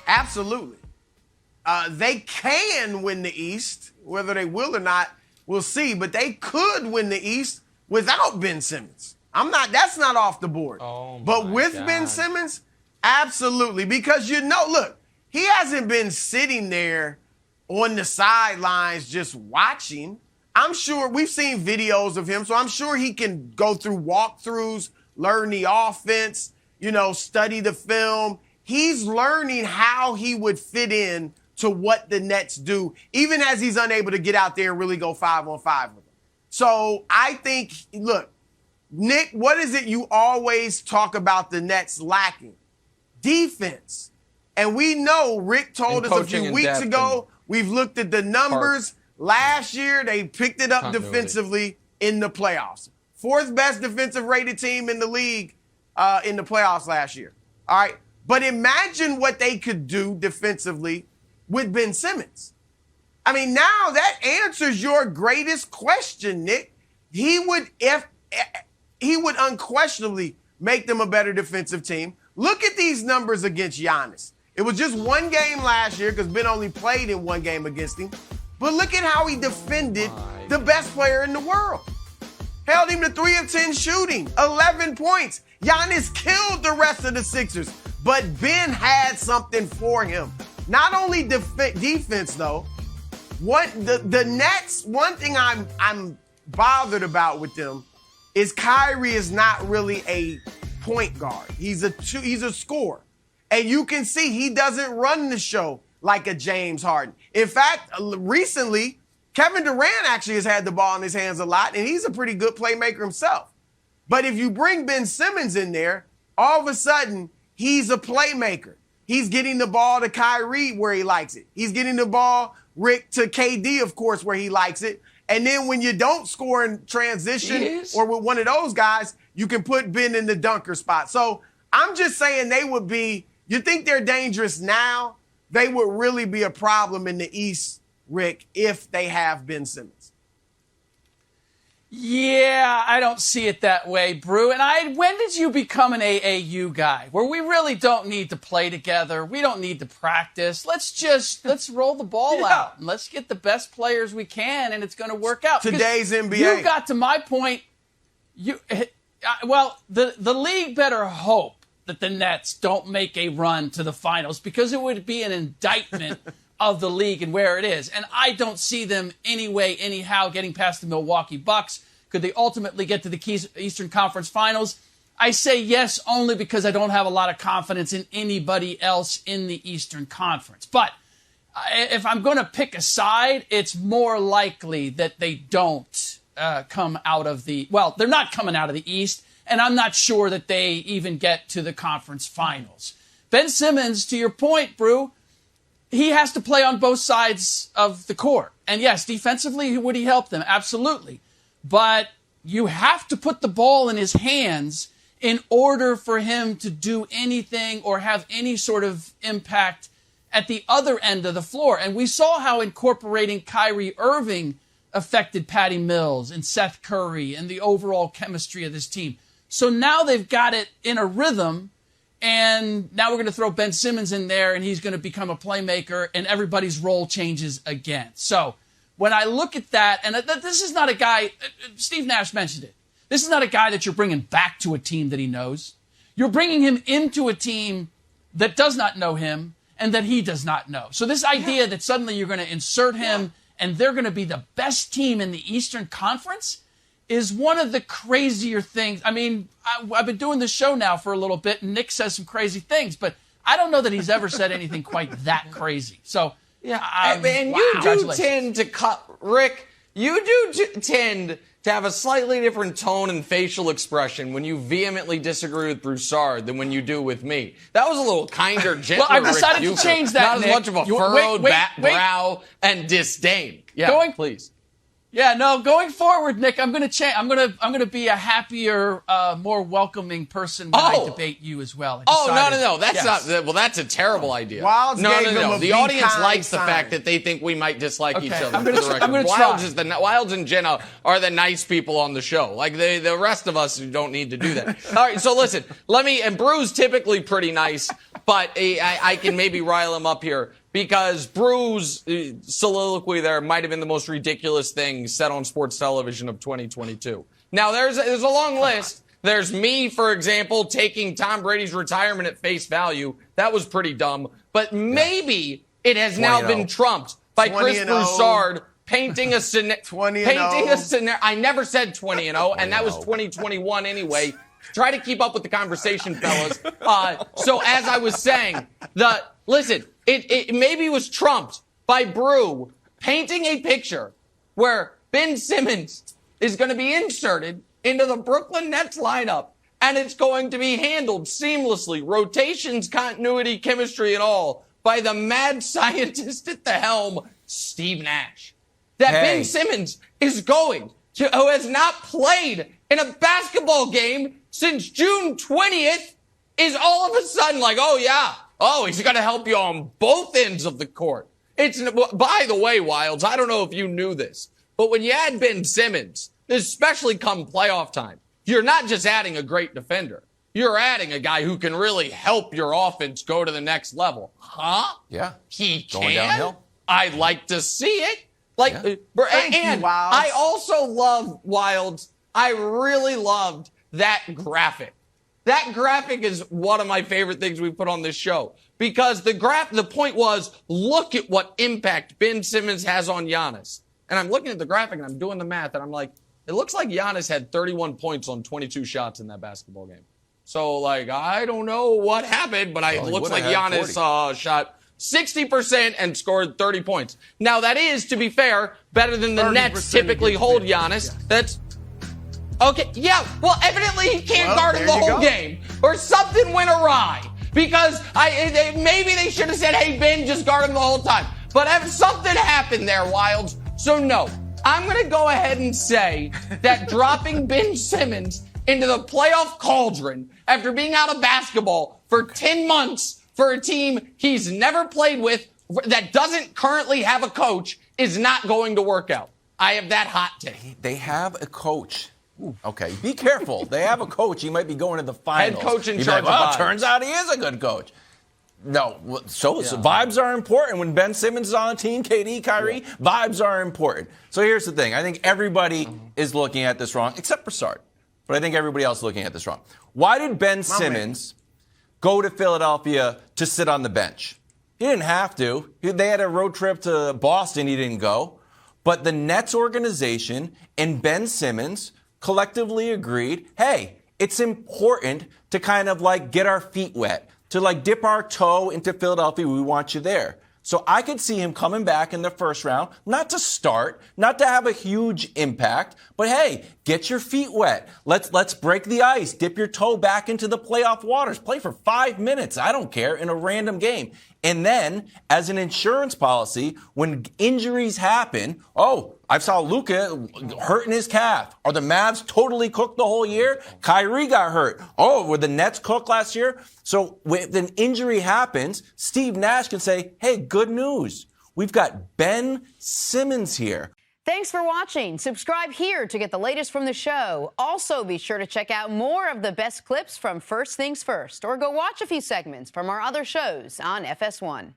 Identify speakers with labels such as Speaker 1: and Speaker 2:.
Speaker 1: Absolutely. They can win the East. Whether they will or not, we'll see. But they could win the East without Ben Simmons. That's not off the board. But with Ben Simmons, absolutely. Because look, he hasn't been sitting there on the sidelines just watching. I'm sure we've seen videos of him, so I'm sure he can go through walkthroughs, learn the offense, study the film. He's learning how he would fit in to what the Nets do, even as he's unable to get out there and really go 5-on-5 with them. So I think, look, Nick, what is it you always talk about the Nets lacking? Defense. And we know Rick told us a few weeks ago, we've looked at the numbers. Last year, they picked it up defensively in the playoffs. Fourth best defensive rated team in the league in the playoffs last year. All right. But imagine what they could do defensively with Ben Simmons. I mean, now that answers your greatest question, Nick. He would unquestionably make them a better defensive team. Look at these numbers against Giannis. It was just one game last year because Ben only played in one game against him. But look at how he defended the best player in the world. Held him to 3 of 10 shooting, 11 points. Giannis killed the rest of the Sixers. But Ben had something for him. Not only defense, though. The Nets, one thing I'm bothered about with them is Kyrie is not really a point guard. He's a scorer. And you can see he doesn't run the show like a James Harden. In fact, recently, Kevin Durant actually has had the ball in his hands a lot, and he's a pretty good playmaker himself. But if you bring Ben Simmons in there, all of a sudden, he's a playmaker. He's getting the ball to Kyrie where he likes it. He's getting the ball, Rick, to KD, of course, where he likes it. And then when you don't score in transition or with one of those guys, you can put Ben in the dunker spot. So I'm just saying you think they're dangerous now? They would really be a problem in the East, Rick, if they have Ben Simmons.
Speaker 2: Yeah, I don't see it that way, Brew. And when did you become an AAU guy where we really don't need to play together? We don't need to practice. Let's roll the ball out and let's get the best players we can, and it's going to work out.
Speaker 1: Today's NBA.
Speaker 2: You got to my point. The league better hope that the Nets don't make a run to the finals because it would be an indictment of the league and where it is. And I don't see them anyhow getting past the Milwaukee Bucks. Could they ultimately get to the Eastern Conference Finals? I say yes only because I don't have a lot of confidence in anybody else in the Eastern Conference. But if I'm going to pick a side, it's more likely that they don't come out of they're not coming out of the East, and I'm not sure that they even get to the conference finals. Ben Simmons, to your point, Brew, he has to play on both sides of the court. And yes, defensively, would he help them? Absolutely. But you have to put the ball in his hands in order for him to do anything or have any sort of impact at the other end of the floor. And we saw how incorporating Kyrie Irving affected Patty Mills and Seth Curry and the overall chemistry of this team. So now they've got it in a rhythm. And now we're going to throw Ben Simmons in there, and he's going to become a playmaker, and everybody's role changes again. So when I look at that, and this is not a guy, Steve Nash mentioned it, this is not a guy that you're bringing back to a team that he knows. You're bringing him into a team that does not know him and that he does not know. So this idea that suddenly you're going to insert him and they're going to be the best team in the Eastern Conference is one of the crazier things. I mean, I've been doing this show now for a little bit, and Nick says some crazy things, but I don't know that he's ever said anything quite that crazy. So,
Speaker 3: and you do tend to Rick, you do tend to have a slightly different tone and facial expression when you vehemently disagree with Broussard than when you do with me. That was a little kinder, gentler.
Speaker 2: Well, I decided to change that,
Speaker 3: Not
Speaker 2: Nick.
Speaker 3: as much of a furrowed brow and disdain. Yeah, please.
Speaker 2: Yeah, no, going forward, Nick, I'm going to change. I'm going to be a happier, more welcoming person when I debate you as well.
Speaker 3: No. That's not. Well, that's a terrible idea.
Speaker 1: Wilds
Speaker 3: no.
Speaker 1: the
Speaker 3: The audience likes the fact that they think we might dislike each other.
Speaker 2: I'm going to try.
Speaker 3: Wilds and Jenna are the nice people on the show. Like the rest of us don't need to do that. All right, so listen. And Brew's typically pretty nice, but I can maybe rile him up here. Because Brew's soliloquy there might have been the most ridiculous thing said on sports television of 2022. Now, there's a long list. There's me, for example, taking Tom Brady's retirement at face value. That was pretty dumb. But maybe it has now been trumped by Chris Broussard painting a scenario. I never said 20-0, and that was 2021 anyway. Try to keep up with the conversation, fellas. So as I was saying, listen, it maybe was trumped by Brew painting a picture where Ben Simmons is going to be inserted into the Brooklyn Nets lineup, and it's going to be handled seamlessly, rotations, continuity, chemistry, and all, by the mad scientist at the helm, Steve Nash. Ben Simmons is who has not played in a basketball game since June 20th, is all of a sudden like, he's going to help you on both ends of the court. By the way, Wilds, I don't know if you knew this, but when you add Ben Simmons, especially come playoff time, you're not just adding a great defender. You're adding a guy who can really help your offense go to the next level. Huh?
Speaker 4: Yeah.
Speaker 3: He can?
Speaker 4: Going downhill.
Speaker 3: I'd like to see it. I also love Wilds. I really loved that graphic. That graphic is one of my favorite things we put on this show because the point was, look at what impact Ben Simmons has on Giannis. And I'm looking at the graphic and I'm doing the math and I'm like, it looks like Giannis had 31 points on 22 shots in that basketball game. So I don't know what happened, but it looks like Giannis shot 60% and scored 30 points. Now that is, to be fair, better than the Nets typically hold Giannis.
Speaker 1: Yeah.
Speaker 3: That's okay. Yeah. Well, evidently he can't guard him the whole game, or something went awry. Because maybe they should have said, "Hey Ben, just guard him the whole time." But something happened there, Wilds. So no, I'm going to go ahead and say that dropping Ben Simmons into the playoff cauldron after being out of basketball for 10 months. For a team he's never played with that doesn't currently have a coach is not going to work out. I have that hot take.
Speaker 4: They have a coach. Okay, be careful. They have a coach. He might be going to the finals.
Speaker 3: Head coach in charge of vibes.
Speaker 4: Turns out he is a good coach. No, so vibes are important. When Ben Simmons is on the team, KD, Kyrie, vibes are important. So here's the thing. I think everybody is looking at this wrong, except Broussard. But I think everybody else is looking at this wrong. Why did Ben Simmons go to Philadelphia to sit on the bench? He didn't have to. They had a road trip to Boston. He didn't go. But the Nets organization and Ben Simmons collectively agreed, hey, it's important to kind of get our feet wet, to dip our toe into Philadelphia. We want you there. So I could see him coming back in the first round, not to start, not to have a huge impact, but hey, get your feet wet. Let's break the ice, dip your toe back into the playoff waters, play for 5 minutes, I don't care, in a random game. And then, as an insurance policy, when injuries happen, I saw Luka hurting his calf. Are the Mavs totally cooked the whole year? Kyrie got hurt. Were the Nets cooked last year? So when an injury happens, Steve Nash can say, hey, good news. We've got Ben Simmons here.
Speaker 5: Thanks for watching. Subscribe here to get the latest from the show. Also, be sure to check out more of the best clips from First Things First, or go watch a few segments from our other shows on FS1.